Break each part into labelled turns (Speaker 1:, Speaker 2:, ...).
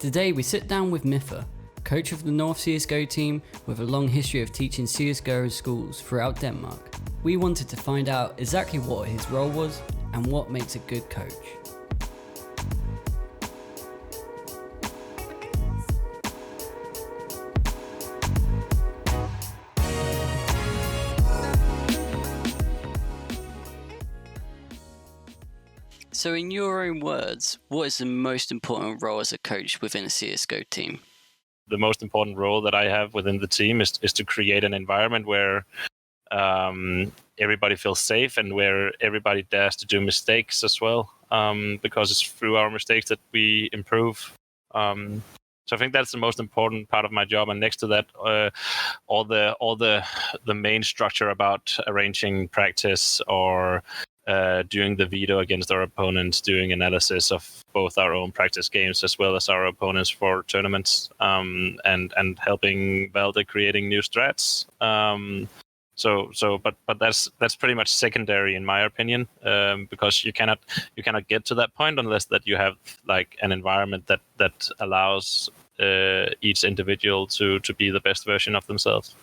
Speaker 1: Today we sit down with mithR, coach of the North CSGO team with a long history of teaching CSGO schools throughout Denmark. We wanted to find out exactly what his role was and what makes a good coach. So in your own words, what is the most important role as a coach within a CSGO team?
Speaker 2: The most important role that I have within the team is to create an environment where everybody feels safe and where everybody dares to do mistakes as well, because it's through our mistakes that we improve. So I think that's the most important part of my job. And next to that, all the main structure about arranging practice or doing the veto against our opponents, doing analysis of both our own practice games as well as our opponents for tournaments, and helping Valde creating new strats. But that's pretty much secondary in my opinion, because you cannot get to that point unless that you have like an environment that allows each individual to be the best version of themselves.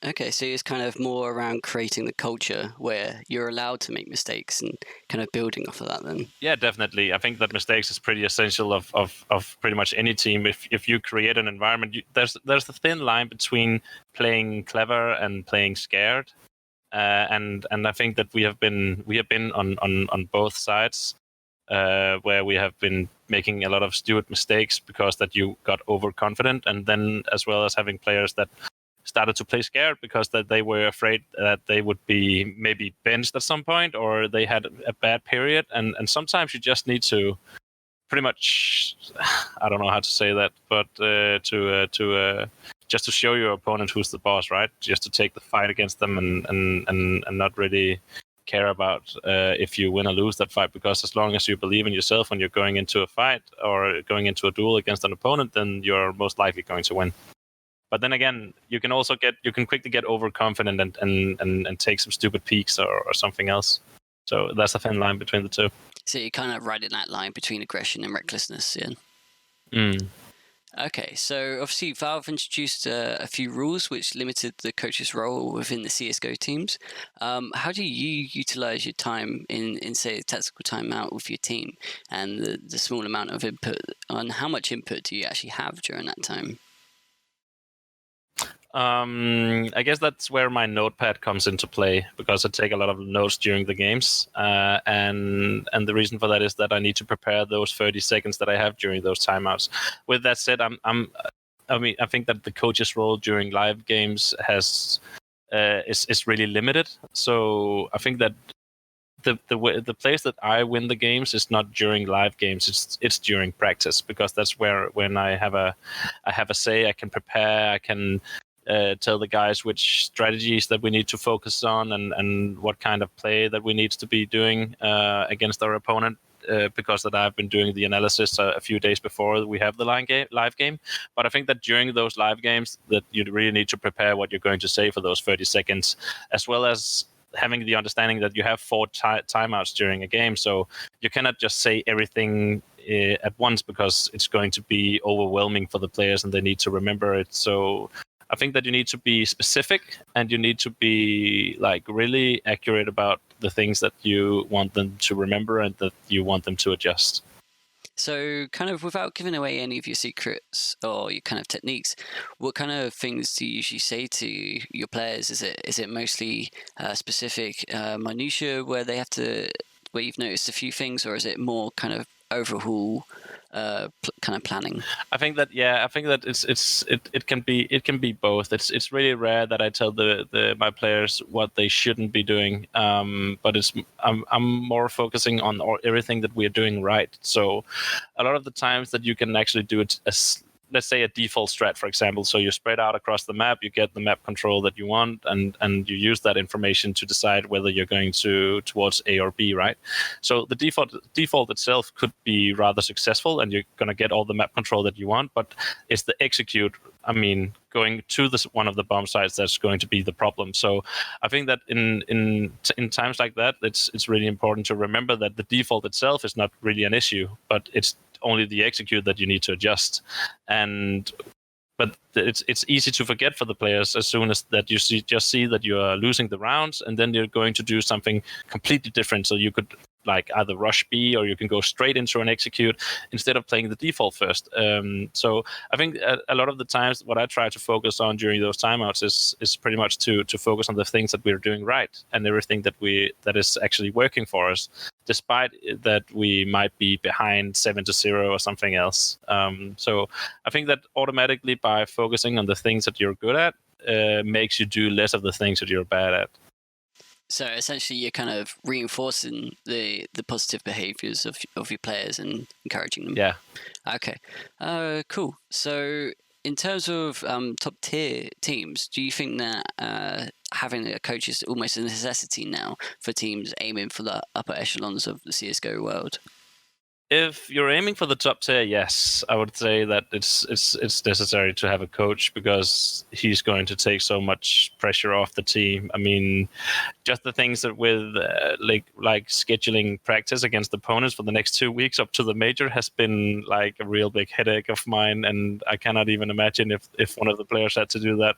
Speaker 1: Okay, so it's kind of more around creating the culture where you're allowed to make mistakes and kind of building off of that then.
Speaker 2: Yeah, definitely. I think that mistakes is pretty essential of pretty much any team. If you create an environment, there's a thin line between playing clever and playing scared, and I think that we have been on both sides, where we have been making a lot of stupid mistakes because that you got overconfident, and then as well as having players that started to play scared because that they were afraid that they would be maybe benched at some point or they had a bad period. And sometimes you just need to pretty much, I don't know how to say that, but just to show your opponent who's the boss, right? Just to take the fight against them and not really care about if you win or lose that fight, because as long as you believe in yourself when you're going into a fight or going into a duel against an opponent, then you're most likely going to win. But then again, you can quickly get overconfident and take some stupid peeks or something else. So that's a thin line between the two.
Speaker 1: So you're kind of riding that line between aggression and recklessness, yeah? Okay, so obviously Valve introduced a few rules which limited the coach's role within the CSGO teams. How do you utilize your time in say, a tactical timeout with your team and the small amount of input, and how much input do you actually have during that time?
Speaker 2: I guess that's where my notepad comes into play, because I take a lot of notes during the games, and the reason for that is that I need to prepare those 30 seconds that I have during those timeouts. With that said, I think that the coach's role during live games is really limited. So I think that the place that I win the games is not during live games. It's during practice, because that's when I have a say. I can prepare. I can tell the guys which strategies that we need to focus on and what kind of play that we need to be doing against our opponent, because that I've been doing the analysis a few days before we have the live game. But I think that during those live games that you really need to prepare what you're going to say for those 30 seconds, as well as having the understanding that you have 4 timeouts during a game. So you cannot just say everything at once, because it's going to be overwhelming for the players and they need to remember it. So I think that you need to be specific and you need to be like really accurate about the things that you want them to remember and that you want them to adjust.
Speaker 1: So kind of without giving away any of your secrets or your kind of techniques, what kind of things do you usually say to your players? Is it mostly specific minutiae where you've noticed a few things, or is it more kind of overhaul kind of planning?
Speaker 2: I think that it can be both. It's really rare that I tell my players what they shouldn't be doing, but I'm more focusing on everything that we're doing right. So a lot of the times that you can actually do it as, let's say, a default strat, for example. So you spread out across the map, you get the map control that you want, and you use that information to decide whether you're going towards A or B, right? So the default itself could be rather successful, and you're going to get all the map control that you want, but it's the execute, going to one of the bomb sites that's going to be the problem. So I think that in times like that, it's really important to remember that the default itself is not really an issue, but it's only the execute that you need to adjust. But it's easy to forget for the players as soon as that you see that you are losing the rounds, and then you're going to do something completely different. So you could like either rush B, or you can go straight into an execute instead of playing the default first. So I think a lot of the times what I try to focus on during those timeouts is pretty much to focus on the things that we're doing right and everything that is actually working for us, despite that we might be behind 7-0 or something else. So I think that automatically by focusing on the things that you're good at makes you do less of the things that you're bad at.
Speaker 1: So essentially, you're kind of reinforcing the positive behaviors of your players and encouraging them.
Speaker 2: Yeah.
Speaker 1: Okay. Cool. So in terms of top tier teams, do you think that having a coach is almost a necessity now for teams aiming for the upper echelons of the CSGO world?
Speaker 2: If you're aiming for the top tier, yes, I would say that it's necessary to have a coach, because he's going to take so much pressure off the team. I mean, just the things that with like scheduling practice against opponents for the next 2 weeks up to the major has been like a real big headache of mine, and I cannot even imagine if one of the players had to do that.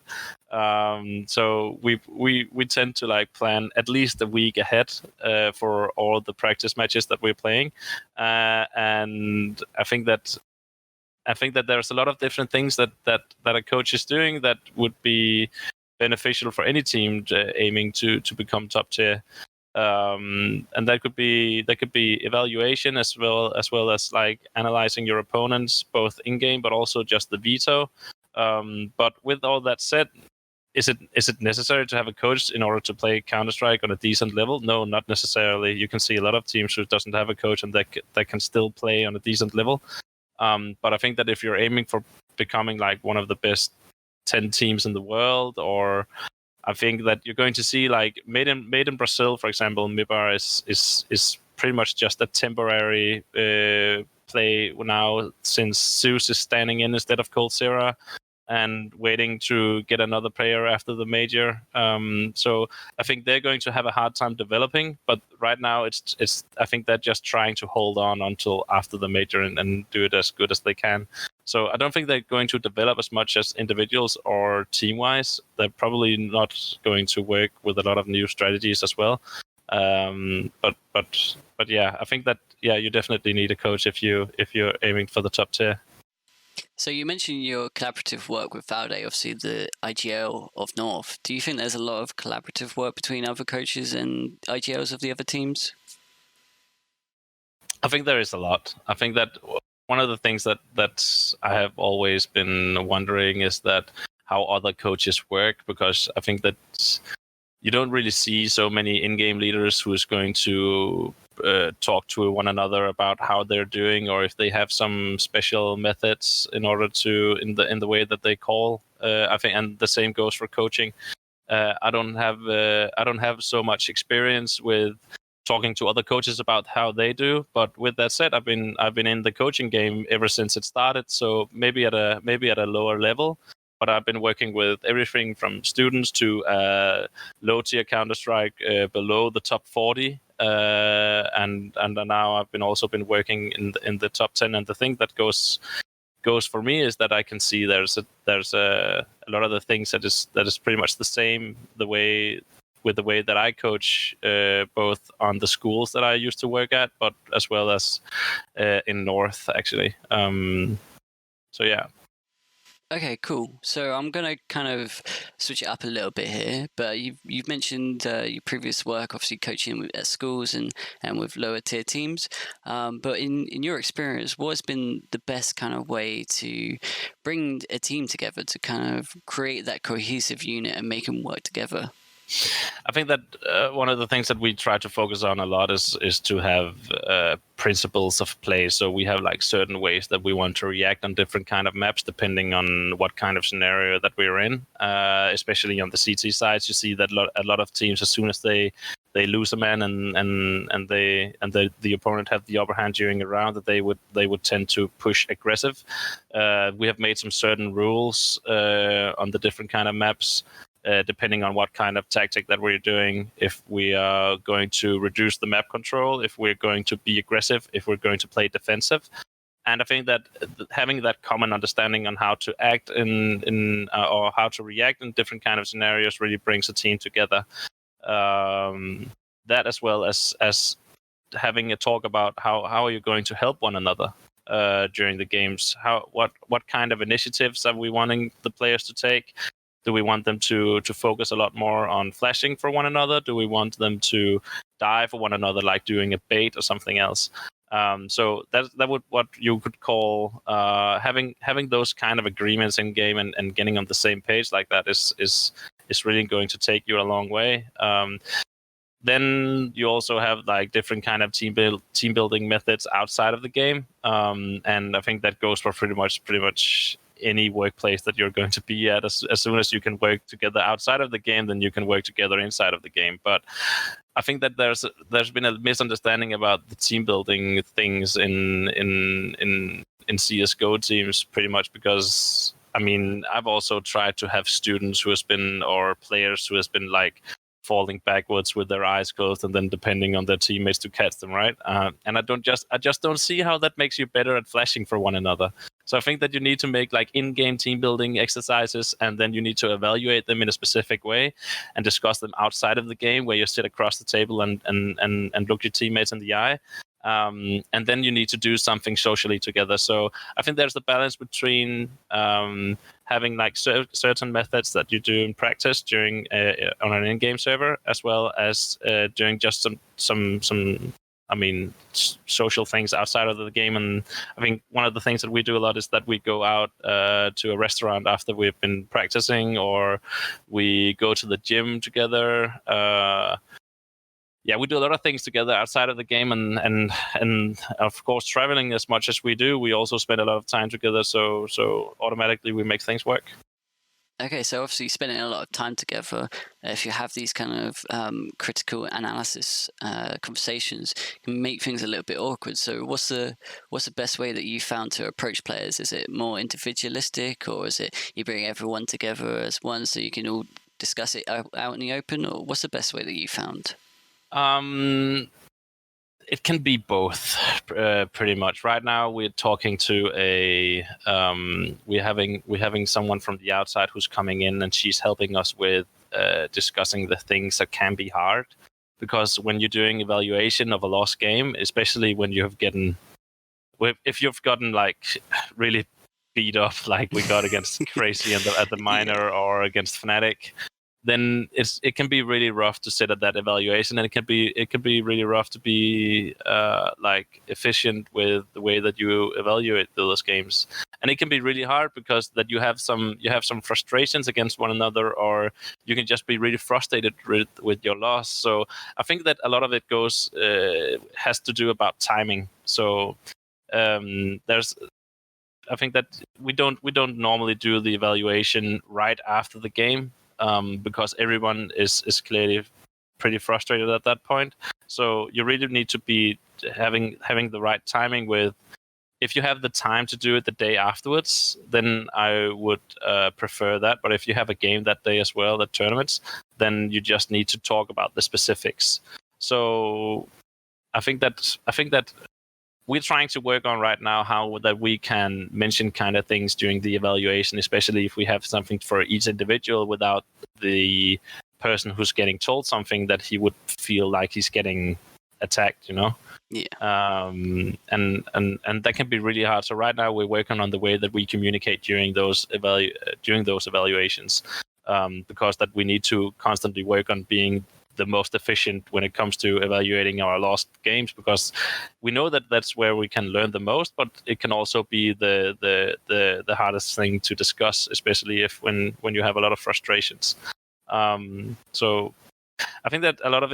Speaker 2: So we tend to like plan at least a week ahead for all the practice matches that we're playing. And I think that there's a lot of different things that a coach is doing that would be beneficial for any team aiming to become top tier. And that could be evaluation as well as like analyzing your opponents both in game but also just the veto. But with all that said, is it necessary to have a coach in order to play Counter-Strike on a decent level? No, not necessarily. You can see a lot of teams who doesn't have a coach and that can still play on a decent level. But I think that if you're aiming for becoming like one of the best 10 teams in the world, or I think that you're going to see like made in Brazil, for example, mithR is pretty much just a temporary play now, since Zeus is standing in instead of coldzera and waiting to get another player after the major. So I think they're going to have a hard time developing, but right now it's I think they're just trying to hold on until after the major and do it as good as they can. So I don't think they're going to develop as much as individuals or team-wise. They're probably not going to work with a lot of new strategies as well. But yeah, I think that you definitely need a coach if you're aiming for the top tier.
Speaker 1: So you mentioned your collaborative work with Valde, obviously the IGL of North. Do you think there's a lot of collaborative work between other coaches and IGLs of the other teams?
Speaker 2: I think there is a lot. I think that one of the things that I have always been wondering is that how other coaches work, because I think that you don't really see so many in-game leaders who is going to talk to one another about how they're doing, or if they have some special methods in order to in the way that they call. I think, and the same goes for coaching. I don't have so much experience with talking to other coaches about how they do, but with that said, I've been in the coaching game ever since it started. So maybe at a lower level. But I've been working with everything from students to low-tier Counter-Strike below the top 40, and now I've also been working in the top 10. And the thing that goes for me is that I can see there's a lot of the things that is pretty much the same the way that I coach, both on the schools that I used to work at, but as well as in North actually. So yeah.
Speaker 1: Okay, cool. So I'm going to kind of switch it up a little bit here, but you've mentioned your previous work, obviously coaching at schools and with lower tier teams. But in your experience, what has been the best kind of way to bring a team together to kind of create that cohesive unit and make them work together?
Speaker 2: I think that one of the things that we try to focus on a lot is to have principles of play. So we have like certain ways that we want to react on different kind of maps depending on what kind of scenario that we're in. Especially on the CT sides, you see that a lot of teams, as soon as they lose a man and the opponent have the upper hand during a round, that they would tend to push aggressive. We have made some certain rules on the different kind of maps. Depending on what kind of tactic that we're doing, if we are going to reduce the map control, if we're going to be aggressive, if we're going to play defensive. And I think that having that common understanding on how to act or how to react in different kind of scenarios really brings a team together. That as well as having a talk about how are you going to help one another during the games. What kind of initiatives are we wanting the players to take? Do we want them to focus a lot more on flashing for one another? Do we want them to die for one another, like doing a bait or something else? So that would what you could call having those kind of agreements in game and getting on the same page like that is really going to take you a long way. Then you also have like different kind of team building methods outside of the game, and I think that goes for pretty much any workplace that you're going to be at. As soon as you can work together outside of the game, then you can work together inside of the game. But I think that there's been a misunderstanding about the team building things in CSGO teams, pretty much because I mean I've also tried to have students who has been or players who has been like falling backwards with their eyes closed and then depending on their teammates to catch them, right? And I just don't see how that makes you better at flashing for one another. So I think that you need to make like in-game team building exercises, and then you need to evaluate them in a specific way and discuss them outside of the game, where you sit across the table and look your teammates in the eye. And then you need to do something socially together. So I think there's the balance between having like certain methods that you do in practice during on an in-game server, as well as doing just some social things outside of the game. And I think one of the things that we do a lot is that we go out to a restaurant after we've been practicing, or we go to the gym together. We do a lot of things together outside of the game, and of course, traveling as much as we do, we also spend a lot of time together. So automatically we make things work.
Speaker 1: Okay, so obviously spending a lot of time together, if you have these kind of critical analysis conversations, can make things a little bit awkward. So what's the best way that you found to approach players? Is it more individualistic, or is it you bring everyone together as one so you can all discuss it out in the open, or what's the best way that you found?
Speaker 2: It can be both, pretty much. Right now, we're talking to we're having someone from the outside who's coming in, and she's helping us with discussing the things that can be hard. Because when you're doing evaluation of a lost game, especially when if you've gotten like really beat up, like we got against Crazy at the minor or against Fnatic, then it can be really rough to sit at that evaluation, and it can be really rough to be like efficient with the way that you evaluate those games. And it can be really hard because that you have some frustrations against one another, or you can just be really frustrated with your loss. So I think that a lot of it has to do about timing. So I think that we don't normally do the evaluation right after the game. Because everyone is clearly pretty frustrated at that point. So you really need to be having the right timing with. If you have the time to do it the day afterwards, then I would prefer that. But if you have a game that day as well, the tournaments, then you just need to talk about the specifics. So I think that we're trying to work on right now how that we can mention kind of things during the evaluation, especially if we have something for each individual, without the person who's getting told something that he would feel like he's getting attacked, you know?
Speaker 1: Yeah.
Speaker 2: And that can be really hard. So right now we're working on the way that we communicate during those evaluations, because that we need to constantly work on being the most efficient when it comes to evaluating our lost games, because we know that that's where we can learn the most, but it can also be the hardest thing to discuss, especially when you have a lot of frustrations. So I think that a lot of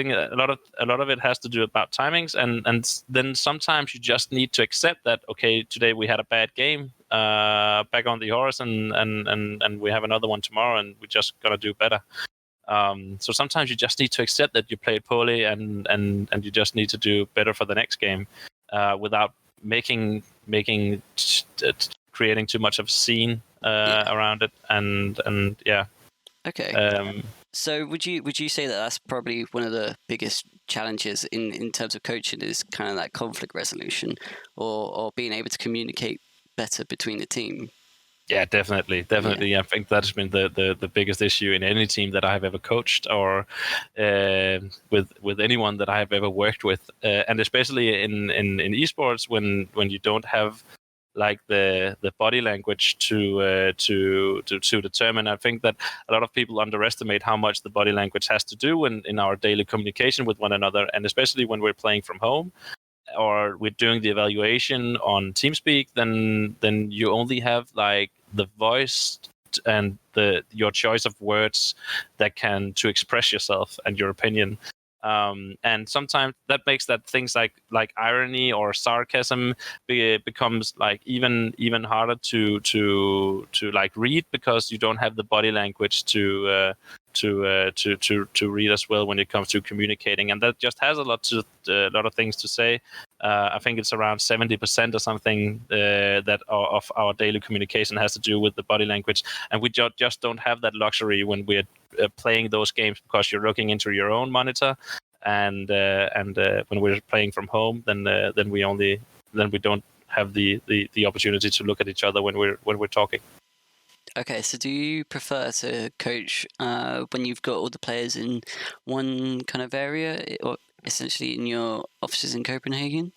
Speaker 2: it has to do about timings, and then sometimes you just need to accept that, okay, today we had a bad game, back on the horse, and we have another one tomorrow, and we're just gonna do better. So sometimes you just need to accept that you played poorly, and you just need to do better for the next game, without creating too much of a scene around it, and yeah.
Speaker 1: Okay. So would you say that that's probably one of the biggest challenges in terms of coaching is kind of that conflict resolution or being able to communicate better between the team?
Speaker 2: Yeah, definitely. Yeah. I think that's been the biggest issue in any team that I have ever coached, or with anyone that I have ever worked with, and especially in esports when you don't have like the body language to determine. I think that a lot of people underestimate how much the body language has to do in our daily communication with one another, and especially when we're playing from home or we're doing the evaluation on TeamSpeak, then you only have like the voice and your choice of words that can to express yourself and your opinion. And sometimes that makes that things like irony or sarcasm becomes like even harder to like read, because you don't have the body language to read as well when it comes to communicating, and that just has a lot of things to say. I think it's around 70% or something that of our daily communication has to do with the body language, and we just don't have that luxury when we're playing those games, because you're looking into your own monitor, and when we're playing from home, then we don't have the opportunity to look at each other when we're talking.
Speaker 1: Okay, so do you prefer to coach when you've got all the players in one kind of area, or essentially in your offices in Copenhagen?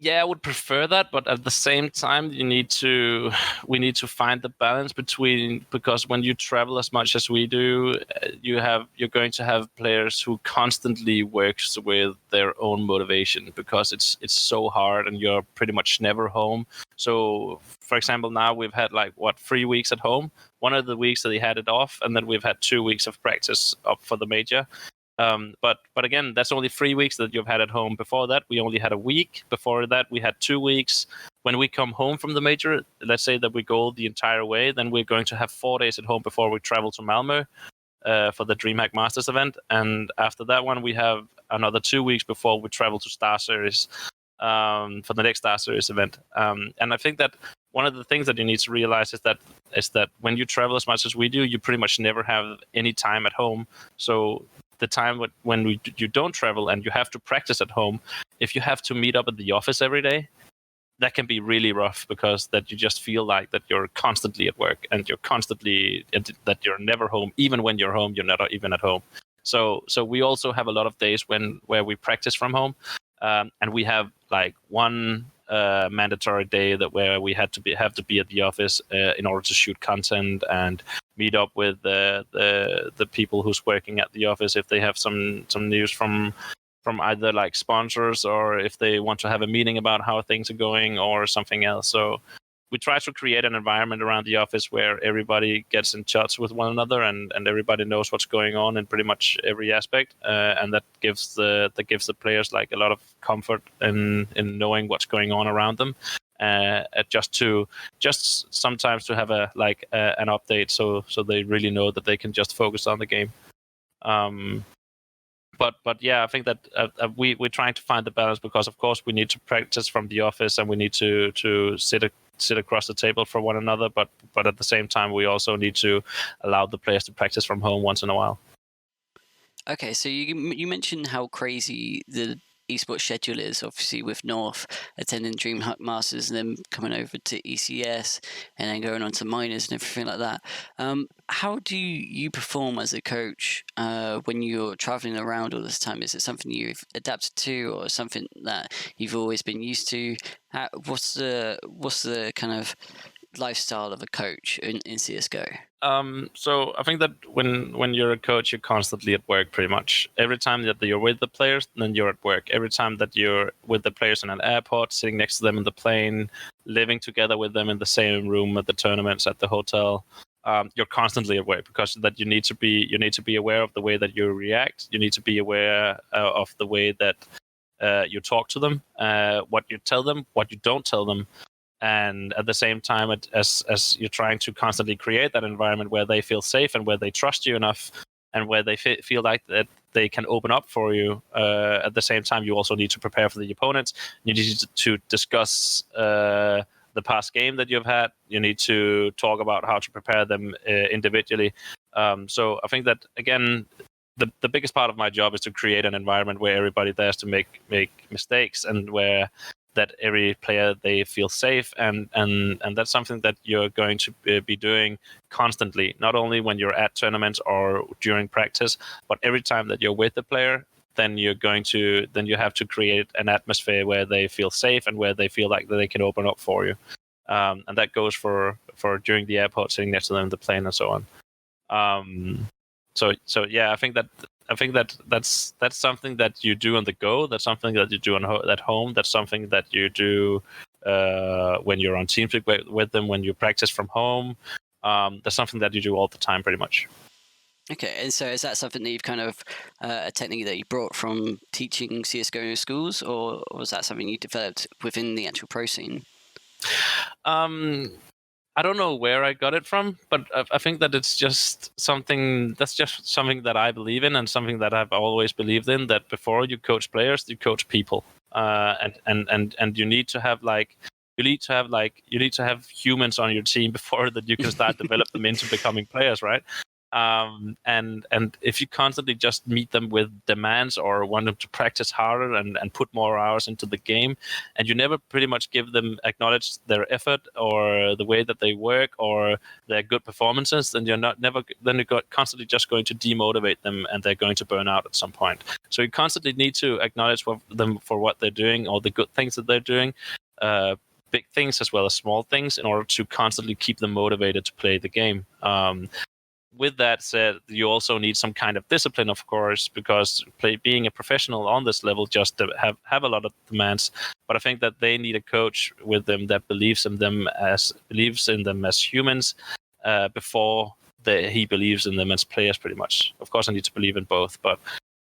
Speaker 2: Yeah, I would prefer that, but at the same time, we need to find the balance between, because when you travel as much as we do, you're going to have players who constantly works with their own motivation, because it's so hard and you're pretty much never home. So, for example, now we've had 3 weeks at home. One of the weeks that they had it off, and then we've had 2 weeks of practice up for the major. But again, that's only 3 weeks that you've had at home. Before that, we only had a week. Before that, we had 2 weeks. When we come home from the major, let's say that we go the entire way, then we're going to have 4 days at home before we travel to Malmö for the DreamHack Masters event. And after that one, we have another 2 weeks before we travel to Star Series for the next Star Series event. And I think that one of the things that you need to realize is that when you travel as much as we do, you pretty much never have any time at home. So the time when you don't travel and you have to practice at home, if you have to meet up at the office every day, that can be really rough, because that you just feel like that you're constantly at work and that you're never home. Even when you're home, you're not even at home. So we also have a lot of days where we practice from home, and we have like one mandatory day where we have to be at the office in order to shoot content and meet up with the people who's working at the office if they have some news from either like sponsors, or if they want to have a meeting about how things are going or something else. So we try to create an environment around the office where everybody gets in touch with one another, and everybody knows what's going on in pretty much every aspect, and that gives the players like a lot of comfort in knowing what's going on around them. Just sometimes to have an update, so they really know that they can just focus on the game. But yeah, I think that we're trying to find the balance, because of course we need to practice from the office and we need to sit across the table for one another. But at the same time, we also need to allow the players to practice from home once in a while.
Speaker 1: Okay, so you mentioned how crazy the esports schedule is, obviously with North attending DreamHack Masters and then coming over to ECS and then going on to minors and everything like that. How do you perform as a coach when you're traveling around all this time? Is it something you've adapted to, or something that you've always been used to? What's the kind of lifestyle of a coach in CSGO?
Speaker 2: So I think that when you're a coach, you're constantly at work pretty much. Every time that you're with the players, then you're at work. Every time that you're with the players in an airport, sitting next to them in the plane, living together with them in the same room at the tournaments, at the hotel, you're constantly at work, because that you need to be aware of the way that you react. You need to be aware of the way that you talk to them, what you tell them, what you don't tell them. And at the same time, as you're trying to constantly create that environment where they feel safe and where they trust you enough, and where they feel like that they can open up for you, at the same time, you also need to prepare for the opponents. You need to discuss the past game that you've had. You need to talk about how to prepare them individually. So I think that, again, the biggest part of my job is to create an environment where everybody dares to make mistakes, and where that every player, they feel safe, and that's something that you're going to be doing constantly, not only when you're at tournaments or during practice, but every time that you're with the player. Then you have to create an atmosphere where they feel safe and where they feel like that they can open up for you, and that goes for during the airport, sitting next to them in the plane and so on. So yeah, I think that's something that you do on the go. That's something that you do at home. That's something that you do when you're on Teamspeak with them, when you practice from home. That's something that you do all the time, pretty much.
Speaker 1: Okay, and so is that something that you've kind of a technique that you brought from teaching CSGO in schools, or was that something you developed within the actual pro scene?
Speaker 2: I don't know where I got it from, but I think that it's just something that I believe in, and something that I've always believed in. That before you coach players, you coach people, and you need to have humans on your team before that you can start develop them into becoming players, right? And if you constantly just meet them with demands or want them to practice harder and put more hours into the game, and you never pretty much acknowledge their effort or the way that they work or their good performances, then you're constantly just going to demotivate them, and they're going to burn out at some point. So you constantly need to acknowledge them for what they're doing, or the good things that they're doing, big things as well as small things, in order to constantly keep them motivated to play the game. With that said, you also need some kind of discipline, of course, because being a professional on this level just have a lot of demands. But I think that they need a coach with them that believes in them as humans before he believes in them as players, pretty much. Of course, I need to believe in both, but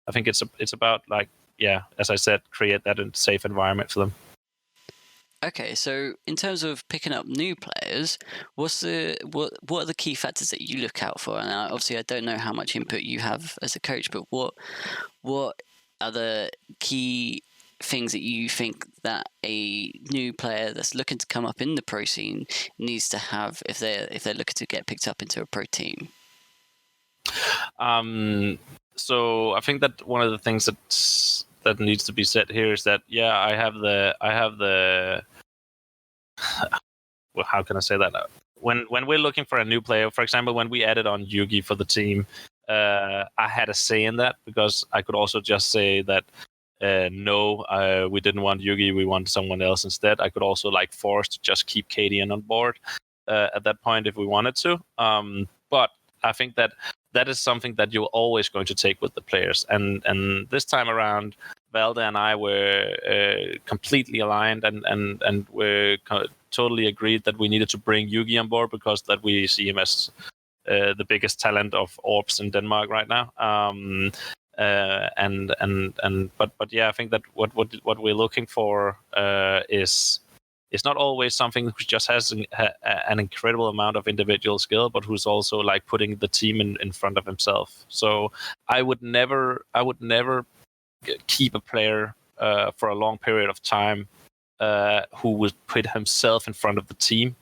Speaker 2: I think it's about, like, yeah, as I said, create that safe environment for them.
Speaker 1: Okay, so in terms of picking up new players, what are the key factors that you look out for? And obviously, I don't know how much input you have as a coach, but what are the key things that you think that a new player that's looking to come up in the pro scene needs to have if they're looking to get picked up into a pro team?
Speaker 2: So I think that one of the things that needs to be said here is that, yeah, I have the well, how can I say that? When we're looking for a new player, for example, when we added on Yugi for the team, I had a say in that, because I could also just say that no, we didn't want Yugi, we want someone else instead. I could also force to just keep Katie on board at that point if we wanted to. But I think that is something that you're always going to take with the players. And this time around, Valda and I were completely aligned, and we're totally agreed that we needed to bring Yugi on board, because that we see him as the biggest talent of Orbs in Denmark right now. But yeah, I think that what we're looking for is not always something who just has an incredible amount of individual skill, but who's also putting the team in front of himself. So I would never keep a player for a long period of time who would put himself in front of the team.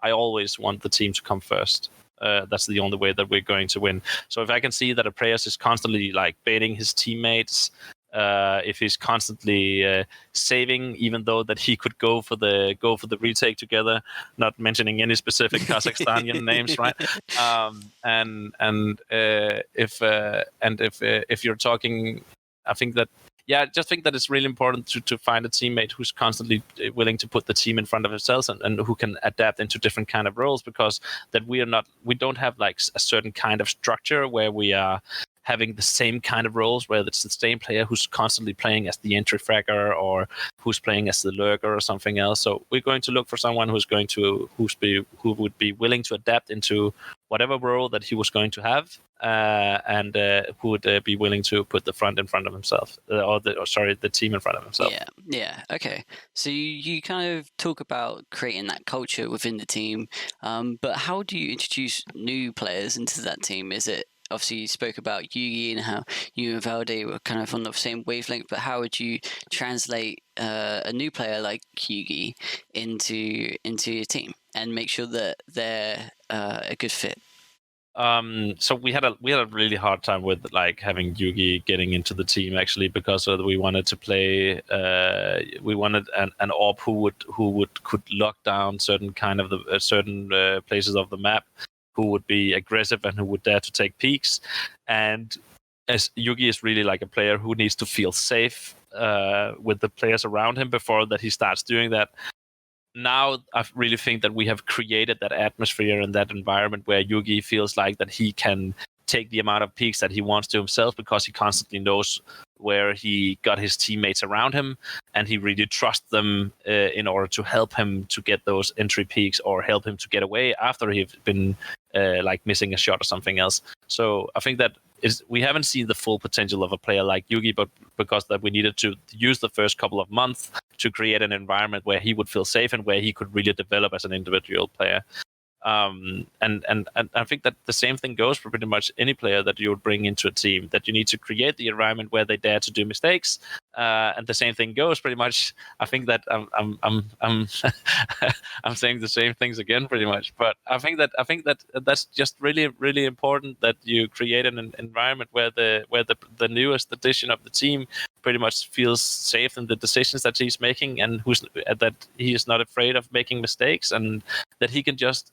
Speaker 2: I always want the team to come first. That's the only way that we're going to win. So if I can see that a player is constantly baiting his teammates, if he's constantly saving, even though that he could go for the retake together, not mentioning any specific Kazakhstanian names, right? If you're talking, I think that, yeah, I just think that it's really important to find a teammate who's constantly willing to put the team in front of themselves, and who can adapt into different kind of roles, because that we don't have a certain kind of structure where we are having the same kind of roles, where it's the same player who's constantly playing as the entry fragger, or who's playing as the lurker or something else. So we're going to look for someone who would be willing to adapt into whatever role that he was going to have, and who would be willing to put the front in front of himself, the team in front of himself.
Speaker 1: Yeah. Okay. So you kind of talk about creating that culture within the team, but how do you introduce new players into that team? Is it obviously you spoke about Yugi and how you and Valde were kind of on the same wavelength, but how would you translate a new player like Yugi into your team and make sure that they're a good fit?
Speaker 2: So we had a really hard time with like having Yugi getting into the team, actually, because we wanted to play. We wanted an AWP who could lock down certain kind of the certain places of the map, who would be aggressive and who would dare to take peeks. And as Yugi is really like a player who needs to feel safe with the players around him before that he starts doing that. Now I really think that we have created that atmosphere and that environment where Yugi feels like that he can take the amount of peaks that he wants to himself, because he constantly knows where he got his teammates around him, and he really trusts them in order to help him to get those entry peaks or help him to get away after he's been like missing a shot or something else. So I think that we haven't seen the full potential of a player like Yugi, but because that we needed to use the first couple of months to create an environment where he would feel safe and where he could really develop as an individual player. And I think that the same thing goes for pretty much any player that you would bring into a team, that you need to create the environment where they dare to do mistakes. And the same thing goes pretty much. I think that I'm I'm saying the same things again pretty much, but I think that that's just really, really important, that you create an environment where the newest addition of the team pretty much feels safe in the decisions that he's making, and that he is not afraid of making mistakes, and that he can just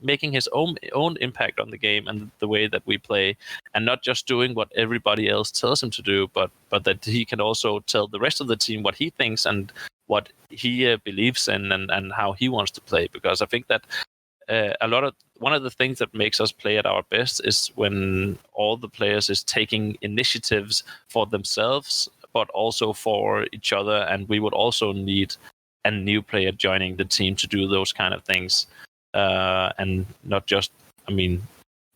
Speaker 2: making his own impact on the game and the way that we play, and not just doing what everybody else tells him to do, but that he can also tell the rest of the team what he thinks and what he believes in, and how he wants to play. Because I think that one of the things that makes us play at our best is when all the players is taking initiatives for themselves, but also for each other. And we would also need a new player joining the team to do those kind of things, and not just,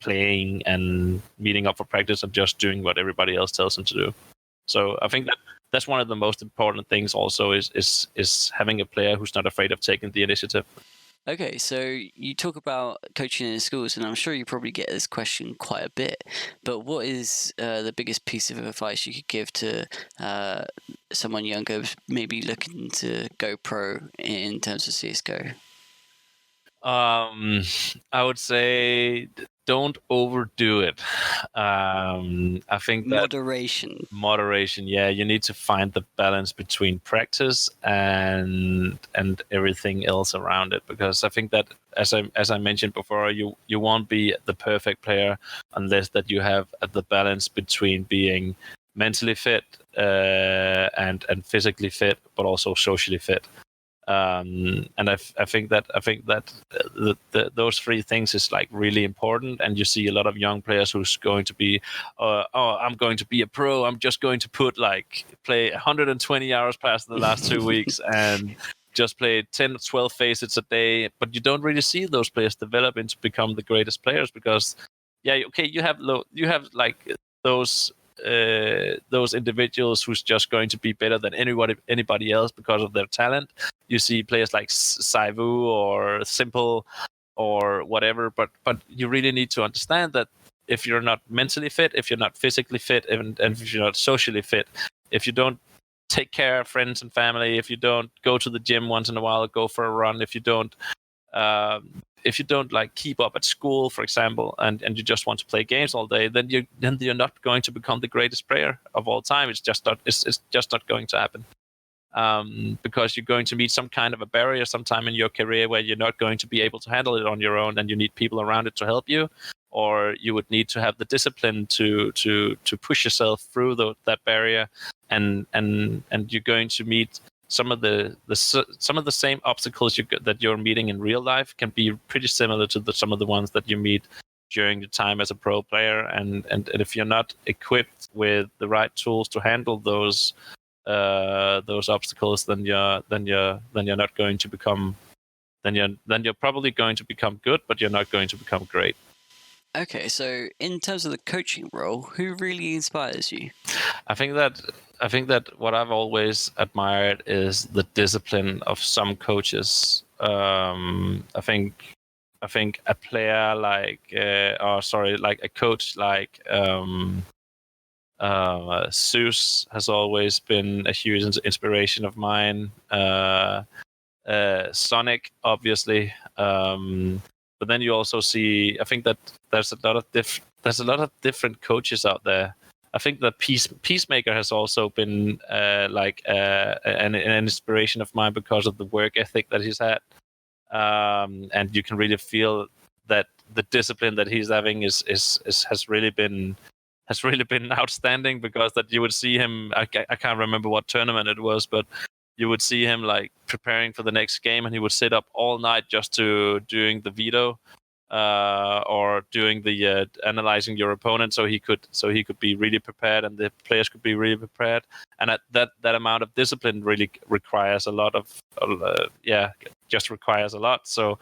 Speaker 2: playing and meeting up for practice and just doing what everybody else tells them to do. So I think that's one of the most important things. Also, is having a player who's not afraid of taking the initiative.
Speaker 1: Okay, so you talk about coaching in schools, and I'm sure you probably get this question quite a bit, but what is the biggest piece of advice you could give to someone younger, maybe looking to go pro in terms of CSGO?
Speaker 2: I would say don't overdo it. I think that moderation. Yeah, you need to find the balance between practice and everything else around it. Because I think that, as I mentioned before, you won't be the perfect player unless that you have the balance between being mentally fit and physically fit, but also socially fit. And I think that those three things is like really important. And you see a lot of young players who's going to be, I'm going to be a pro. I'm just going to play 120 hours past the last 2 weeks and just play 10 or 12 facets a day. But you don't really see those players develop into become the greatest players, because you have like those individuals who's just going to be better than anybody else because of their talent. You see players like Saivu or Simple or whatever, but you really need to understand that if you're not mentally fit, if you're not physically fit, and if you're not socially fit, if you don't take care of friends and family, if you don't go to the gym once in a while, go for a run, if you don't like keep up at school, for example, and you just want to play games all day, then you're not going to become the greatest player of all time. It's just not going to happen. Because you're going to meet some kind of a barrier sometime in your career where you're not going to be able to handle it on your own, and you need people around it to help you, or you would need to have the discipline to push yourself through that barrier, and you're going to meet some of the same obstacles that you're meeting in real life can be pretty similar to some of the ones that you meet during your time as a pro player, and if you're not equipped with the right tools to handle those obstacles, then you're not going to become, then you're probably going to become good, but you're not going to become great.
Speaker 1: Okay, so in terms of the coaching role, who really inspires you?
Speaker 2: I think that what I've always admired is the discipline of some coaches. I think I think a player like, like a coach like Zeus has always been a huge inspiration of mine. Sonic, obviously, but then you also see. I think that there's a lot of different coaches out there. I think that Peacemaker has also been an inspiration of mine because of the work ethic that he's had, and you can really feel that the discipline that he's having has really been outstanding, because that you would see him. I can't remember what tournament it was, but you would see him like preparing for the next game, and he would sit up all night just doing the veto, or doing the analyzing your opponent, so he could be really prepared, and the players could be really prepared. And that amount of discipline really requires a lot of just requires a lot. So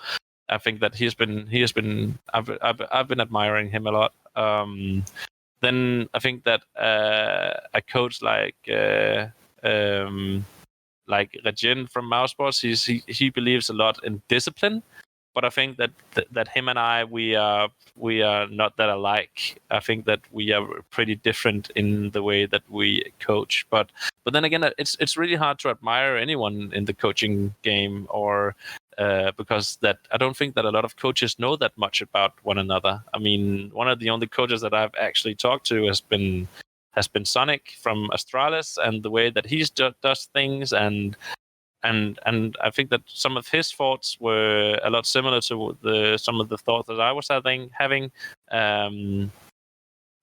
Speaker 2: I think that I've been admiring him a lot. Then I think that a coach like Regin from mithR's, he believes a lot in discipline, but I think that him and I, we are not that alike. I think that we are pretty different in the way that we coach. But then again, it's really hard to admire anyone in the coaching game, or because that I don't think that a lot of coaches know that much about one another. I mean, one of the only coaches that I've actually talked to has been Sonic from Astralis, and the way that he does things, and I think that some of his thoughts were a lot similar to some of the thoughts that I was having.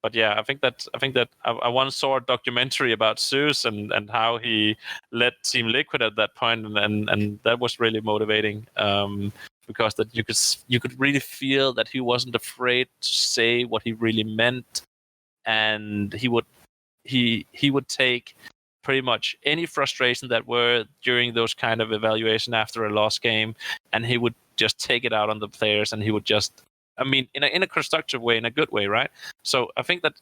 Speaker 2: But yeah, I think that I once saw a documentary about Zeus and how he led Team Liquid at that point, and that was really motivating, because that you could really feel that he wasn't afraid to say what he really meant, and he would take pretty much any frustration that were during those kind of evaluation after a lost game, and he would just take it out on the players, and he would just, I mean, in a constructive way, in a good way, right? So I think that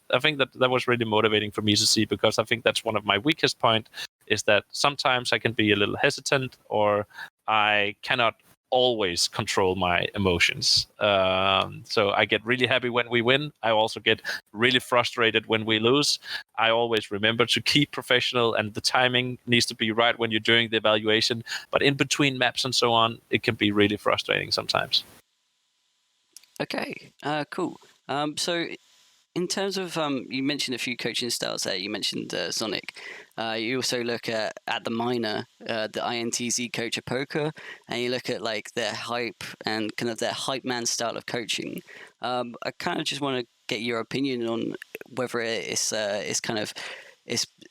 Speaker 2: was really motivating for me to see, because I think that's one of my weakest point, is that sometimes I can be a little hesitant, or I cannot always control my emotions. So I get really happy when we win. I also get really frustrated when we lose. I always remember to keep professional, and the timing needs to be right when you're doing the evaluation. But in between maps and so on, it can be really frustrating sometimes.
Speaker 1: Okay, cool. So in terms of, you mentioned a few coaching styles there. You mentioned Sonic. You also look at the minor, the INTZ coach of poker, and you look at like their hype and kind of their hype man style of coaching. I kind of just want to get your opinion on whether it's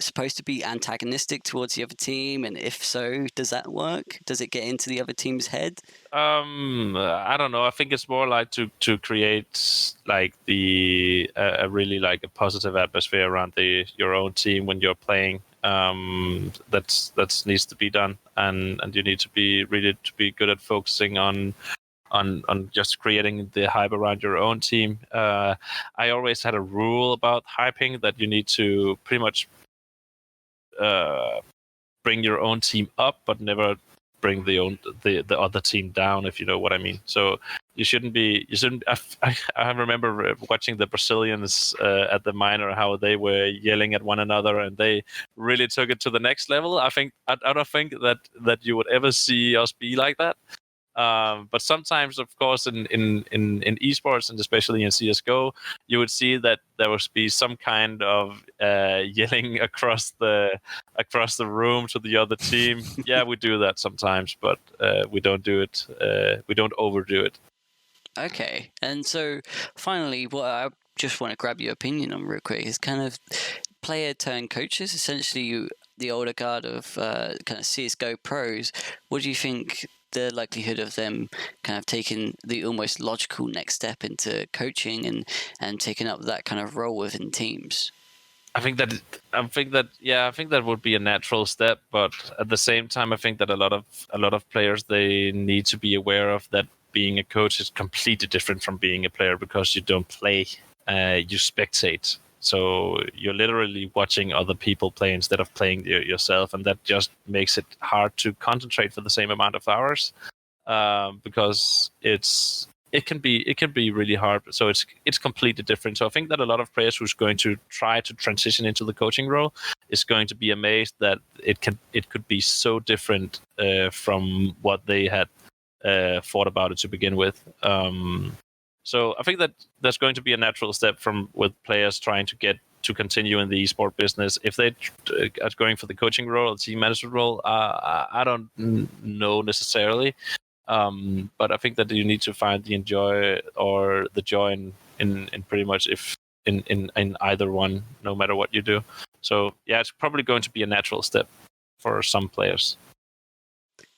Speaker 1: supposed to be antagonistic towards the other team, and if so, does that work? Does it get into the other team's head?
Speaker 2: I don't know. I think it's more like to create like a really like a positive atmosphere around your own team when you're playing. That needs to be done, and you need to be good at focusing on just creating the hype around your own team. I always had a rule about hyping, that you need to pretty much bring your own team up, but never bring the other team down, if you know what I mean. So you shouldn't. I remember watching the Brazilians at the minor, how they were yelling at one another, and they really took it to the next level. I don't think that you would ever see us be like that. But sometimes, of course, in esports, and especially in CSGO, you would see that there would be some kind of yelling across the room to the other team. Yeah, we do that sometimes, but we don't do it. We don't overdo it.
Speaker 1: Okay, and so finally, what I just want to grab your opinion on real quick is kind of player turned coaches. Essentially, the older guard of kind of CSGO pros. What do you think the likelihood of them kind of taking the almost logical next step into coaching and taking up that kind of role within teams?
Speaker 2: I think that would be a natural step, but at the same time, I think that a lot of players, they need to be aware of that being a coach is completely different from being a player, because you don't play, you spectate. So you're literally watching other people play instead of playing yourself, and that just makes it hard to concentrate for the same amount of hours, because it's it can be really hard. So it's completely different. So I think that a lot of players who's going to try to transition into the coaching role is going to be amazed that it could be so different from what they had thought about it to begin with. So I think that there's going to be a natural step with players trying to continue in the esport business. If they are going for the coaching role or the team management role, I don't know necessarily. But I think that you need to find the joy in pretty much in either one, no matter what you do. So yeah, it's probably going to be a natural step for some players.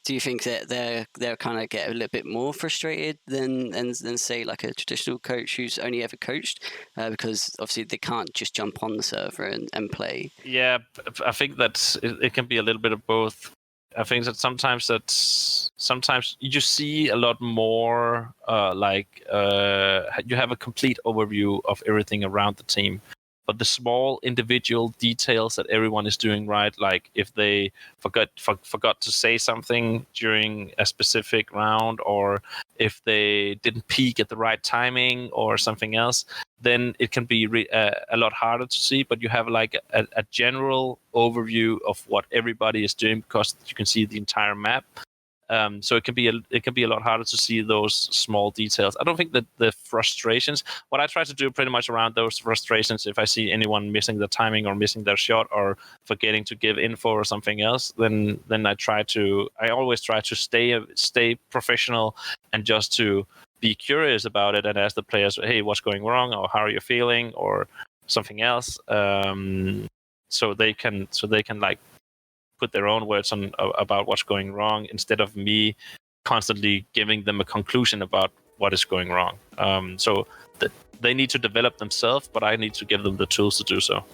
Speaker 1: Do you think that they'll kind of get a little bit more frustrated than say like a traditional coach who's only ever coached, because obviously they can't just jump on the server and play?
Speaker 2: Yeah, I think that it can be a little bit of both. I think that sometimes you just see a lot more you have a complete overview of everything around the team, but the small individual details that everyone is doing right, like if they forgot to say something during a specific round, or if they didn't peak at the right timing or something else, then it can be a lot harder to see. But you have like a general overview of what everybody is doing because you can see the entire map. So it can be a lot harder to see those small details. I don't think that the frustrations. What I try to do pretty much around those frustrations, if I see anyone missing the timing or missing their shot or forgetting to give info or something else, then I always try to stay professional and just to be curious about it and ask the players, hey, what's going wrong, or how are you feeling, or something else, so they can like put their own words on about what's going wrong, instead of me constantly giving them a conclusion about what is going wrong. So they need to develop themselves, but I need to give them the tools to do so.